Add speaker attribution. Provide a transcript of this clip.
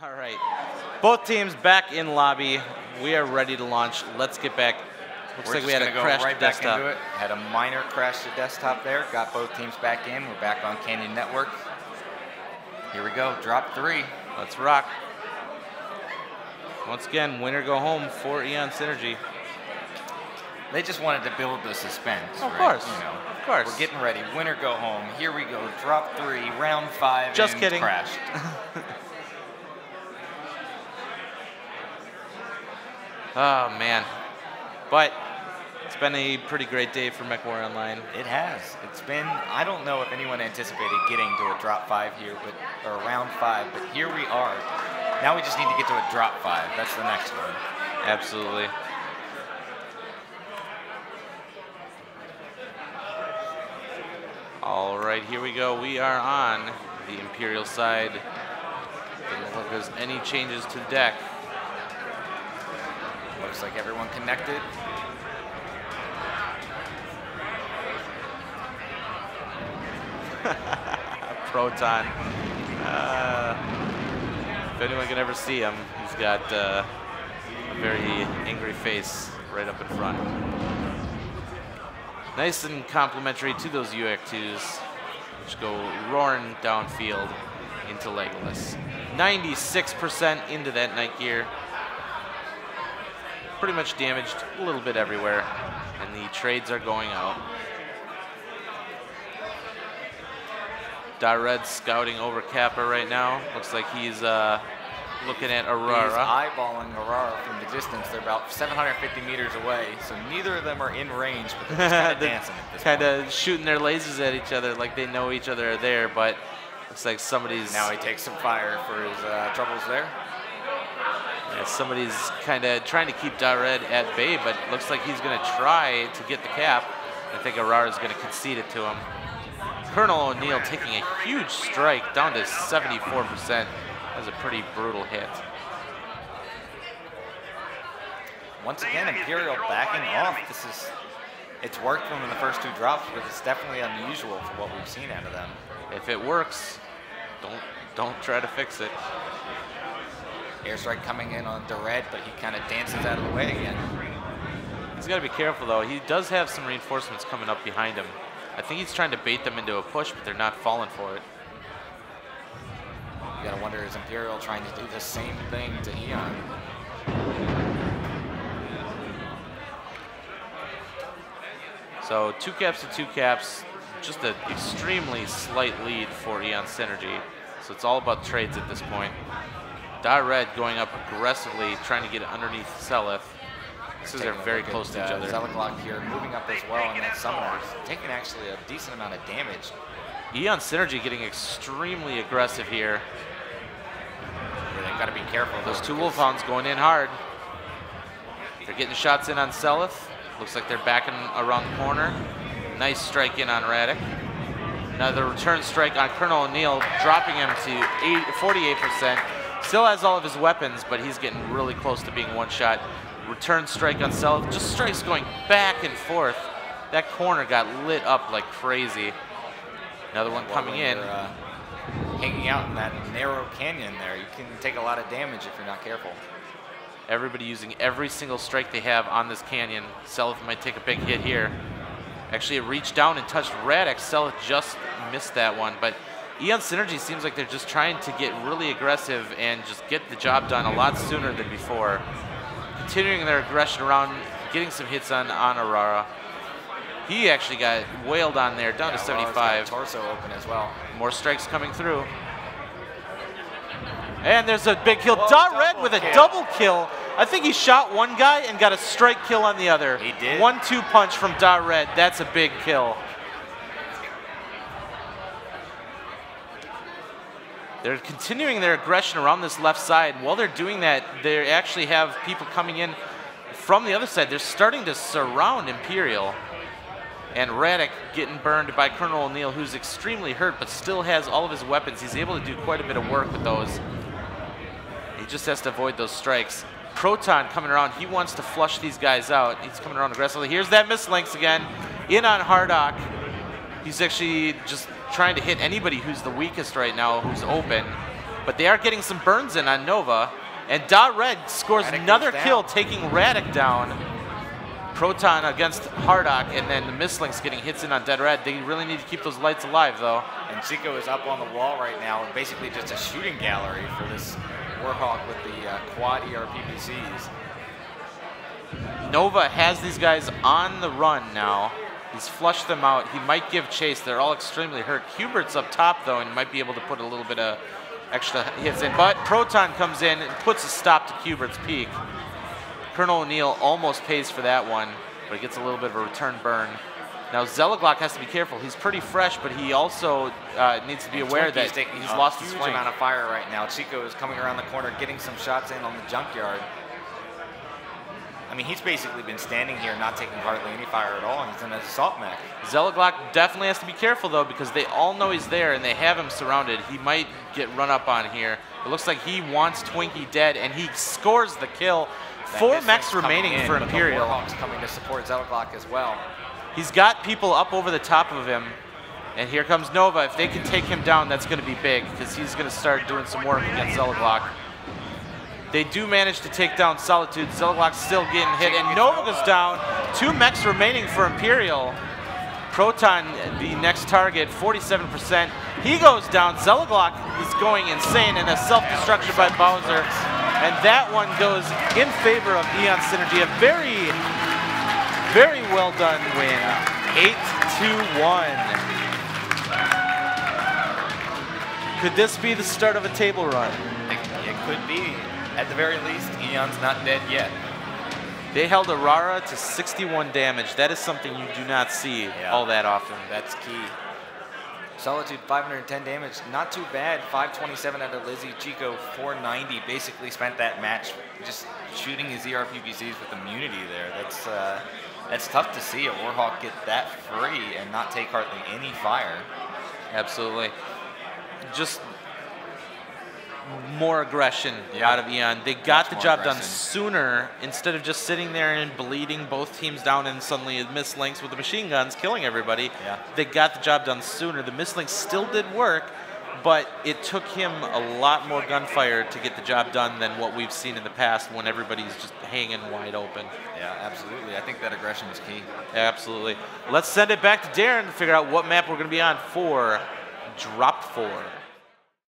Speaker 1: All right, both teams back in lobby. We are ready to launch. Let's get back. Looks like we had a crash
Speaker 2: right
Speaker 1: to desktop.
Speaker 2: back into it. Had a minor crash to desktop there. Got both teams back in. We're back on Canyon Network. Here we go. Drop 3.
Speaker 1: Let's rock. Once again, winner go home for Eon Synergy.
Speaker 2: They just wanted to build the suspense.
Speaker 1: Of
Speaker 2: right?
Speaker 1: course.
Speaker 2: You know,
Speaker 1: of course.
Speaker 2: We're getting ready. Winner go home. Here we go. Drop 3. Round 5.
Speaker 1: Just
Speaker 2: and
Speaker 1: kidding.
Speaker 2: Crashed.
Speaker 1: Oh man, but it's been a pretty great day for MechWarrior Online.
Speaker 2: It has. It's been, I don't know if anyone anticipated getting to a drop 5 here, or a round 5, but here we are. Now we just need to get to a drop 5. That's the next one.
Speaker 1: Absolutely. All right, here we go. We are on the Imperial side. Doesn't look like there's any changes to the deck.
Speaker 2: Looks like everyone connected.
Speaker 1: Proton. If anyone can ever see him, he's got a very angry face right up in front. Nice and complimentary to those UX2s, which go roaring downfield into Legolas. 96% into that Night Gear. Pretty much damaged a little bit everywhere, and the trades are going out. Red scouting over Kappa right now. Looks like he's looking at Aurora.
Speaker 2: He's eyeballing Aurora from the distance. They're about 750 meters away, so neither of them are in range, but they're just kind of dancing at this point.
Speaker 1: Kind of shooting their lasers at each other like they know each other are there, but looks like somebody's...
Speaker 2: Now he takes some fire for his troubles there.
Speaker 1: Yeah, somebody's kind of trying to keep Red at bay, but looks like he's going to try to get the cap. I think Aurora's going to concede it to him. Colonel O'Neill taking a huge strike down to 74%. That was a pretty brutal hit.
Speaker 2: Once again, Imperial backing off. It's worked for them in the first 2 drops, but it's definitely unusual for what we've seen out of them.
Speaker 1: If it works, don't try to fix it.
Speaker 2: Airstrike coming in on Red, but he kind of dances out of the way again.
Speaker 1: He's got to be careful though. He does have some reinforcements coming up behind him. I think he's trying to bait them into a push, but they're not falling for it.
Speaker 2: You gotta wonder, is Imperial trying to do the same thing to Eon?
Speaker 1: So 2 caps to 2 caps, just an extremely slight lead for Eon Synergy. So it's all about trades at this point. Red going up aggressively, trying to get underneath Seleth. They're very close to each other.
Speaker 2: Zealotlock here moving up as well, and that Summoner taking actually a decent amount of damage.
Speaker 1: Eon Synergy getting extremely aggressive here.
Speaker 2: Yeah, they've got to be careful.
Speaker 1: Those 2 Wolfhounds going in hard. They're getting shots in on Seleth. Looks like they're backing around the corner. Nice strike in on Radek. Another return strike on Colonel O'Neill, dropping him to 48%. Still has all of his weapons, but he's getting really close to being one-shot. Return strike on Seleth. Just strikes going back and forth. That corner got lit up like crazy. Another one coming in.
Speaker 2: Hanging out in that narrow canyon there, you can take a lot of damage if you're not careful.
Speaker 1: Everybody using every single strike they have on this canyon. Seleth might take a big hit here. Actually, it reached down and touched Radek. Seleth just missed that one, but Eon Synergy seems like they're just trying to get really aggressive and just get the job done a lot sooner than before. Continuing their aggression around, getting some hits on Aurora. He actually got wailed on there, down to 75.
Speaker 2: Torso open as well.
Speaker 1: More strikes coming through. And there's a big kill. Red with a double kill. I think he shot one guy and got a strike kill on the other.
Speaker 2: He did.
Speaker 1: 1-2 punch from Red. That's a big kill. They're continuing their aggression around this left side. While they're doing that, they actually have people coming in from the other side. They're starting to surround Imperial. And Radek getting burned by Colonel O'Neill, who's extremely hurt, but still has all of his weapons. He's able to do quite a bit of work with those. He just has to avoid those strikes. Proton coming around. He wants to flush these guys out. He's coming around aggressively. Here's that mislinks again. In on Hardock. He's actually just trying to hit anybody who's the weakest right now, who's open. But they are getting some burns in on Nova. And Red scores another kill, taking Radic down. Proton against Hardock, and then the Mistlinks getting hits in on Dead Red. They really need to keep those lights alive, though.
Speaker 2: And Chico is up on the wall right now, basically just a shooting gallery for this Warhawk with the quad ERPPCs.
Speaker 1: Nova has these guys on the run now. He's flushed them out. He might give chase. They're all extremely hurt. Hubert's up top, though, and might be able to put a little bit of extra hits in. But Proton comes in and puts a stop to Hubert's peak. Colonel O'Neill almost pays for that one, but he gets a little bit of a return burn. Now Zelaglock has to be careful. He's pretty fresh, but he also needs to be aware that he's lost his flank.
Speaker 2: Huge amount of fire right now. Chico is coming around the corner, getting some shots in on the junkyard. I mean, he's basically been standing here, not taking hardly any fire at all, and he's in an assault mech.
Speaker 1: Zelaglock definitely has to be careful, though, because they all know he's there, and they have him surrounded. He might get run up on here. It looks like he wants Twinkie dead, and he scores the kill. 4 mechs remaining for Imperial.
Speaker 2: The Warhawks coming to support Zelaglock as well.
Speaker 1: He's got people up over the top of him, and here comes Nova. If they can take him down, that's going to be big, because he's going to start doing some work against Zelaglock. They do manage to take down Solitude. Zelaglock's still getting hit, and Nova goes down. 2 mechs remaining for Imperial. Proton, the next target, 47%. He goes down. Zelaglock is going insane, and a self-destruction by Bowser. And that one goes in favor of Eon Synergy. A very, very well done win. 8-1. Could this be the start of a table run?
Speaker 2: It could be. At the very least, Eon's not dead yet.
Speaker 1: They held Aurora to 61 damage. That is something you do not see all that often.
Speaker 2: That's key. Solitude 510 damage, not too bad. 527 out of Lizzie. Chico 490. Basically spent that match just shooting his ERPPCs with immunity there. That's tough to see a Warhawk get that free and not take hardly any fire.
Speaker 1: Absolutely. Just more aggression out of Eon. They got the job done sooner instead of just sitting there and bleeding both teams down and suddenly Mistlinks with the machine guns killing everybody. They got the job done sooner. The Mistlinks still did work, but it took him a lot more gunfire to get the job done than what we've seen in the past when everybody's just hanging wide open.
Speaker 2: Yeah, absolutely. I think that aggression is key.
Speaker 1: Absolutely. Let's send it back to Darren to figure out what map we're going to be on for Drop 4.